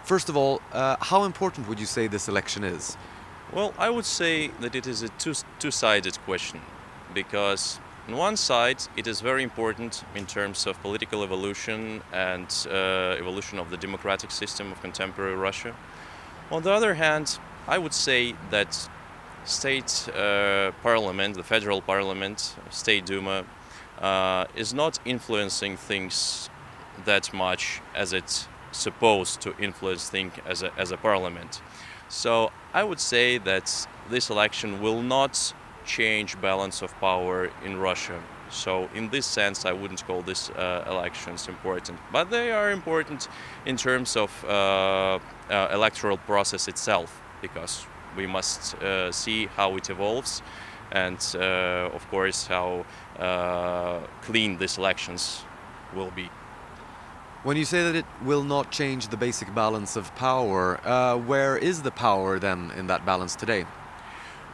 First of all, how important would you say this election is? Well, I would say that it is a two-sided question, because on one side it is very important in terms of political evolution and evolution of the democratic system of contemporary Russia. On the other hand, I would say that state parliament, the federal parliament, State Duma, is not influencing things that much as it's supposed to influence things as a parliament. So I would say that this election will not change balance of power in Russia. So in this sense, I wouldn't call these elections important, but they are important in terms of electoral process itself, because we must see how it evolves and, of course, how clean these elections will be. When you say that it will not change the basic balance of power, where is the power then in that balance today?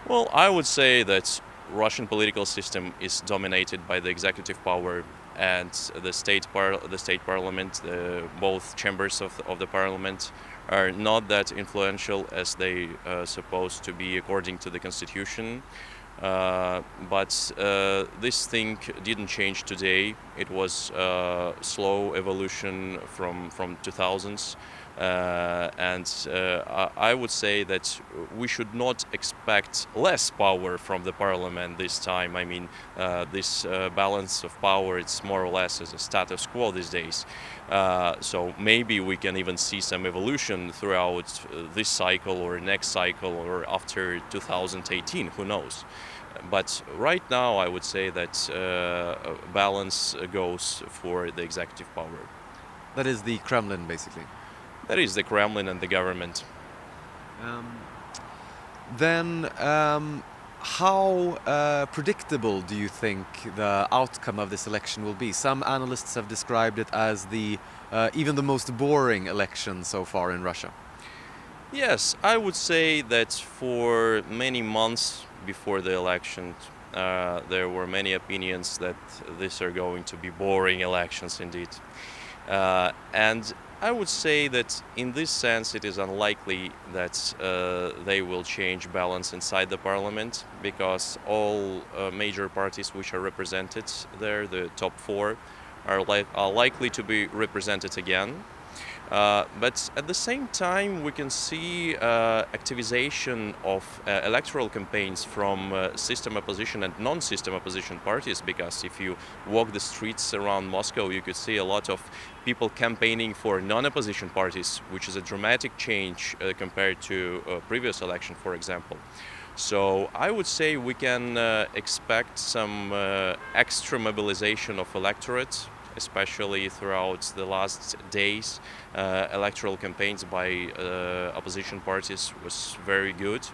Well, I would say that Russian political system is dominated by the executive power and the state parliament. Both chambers of the parliament are not that influential as they supposed to be according to the constitution. But this thing didn't change today. It was a slow evolution from 2000s. I would say that we should not expect less power from the parliament this time. I mean, this balance of power, it's more or less as a status quo these days. So maybe we can even see some evolution throughout this cycle or next cycle or after 2018, who knows. But right now I would say that balance goes for the executive power. That is the Kremlin, basically. That is the Kremlin and the government. How predictable do you think the outcome of this election will be? Some analysts have described it as even the most boring election so far in Russia. Yes, I would say that for many months before the election, there were many opinions that these are going to be boring elections indeed. And I would say that in this sense it is unlikely that they will change balance inside the parliament, because all major parties which are represented there, the top four, are likely to be represented again. But at the same time, we can see activization of electoral campaigns from system opposition and non-system opposition parties, because if you walk the streets around Moscow, you could see a lot of people campaigning for non-opposition parties, which is a dramatic change compared to previous election, for example. So I would say we can expect some extra mobilization of electorate, especially throughout the last days. Electoral campaigns by opposition parties was very good.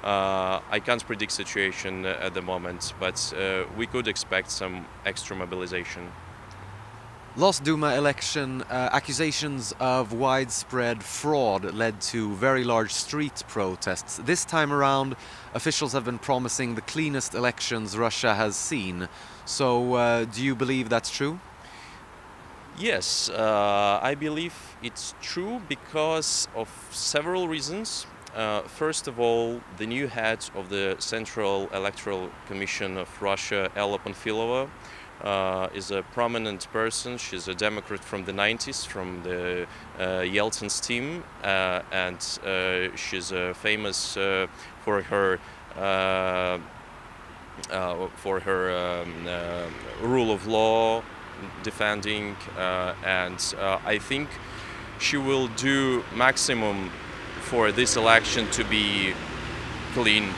I can't predict situation at the moment, but we could expect some extra mobilization. Last Duma election, accusations of widespread fraud led to very large street protests. This time around, officials have been promising the cleanest elections Russia has seen. So do you believe that's true? Yes, I believe it's true because of several reasons. First of all, the new head of the Central Electoral Commission of Russia, Ella Panfilova, is a prominent person. She's a Democrat from the 90s, from the Yeltsin's team, and she's famous for her rule of law, defending, and I think she will do maximum for this election to be clean.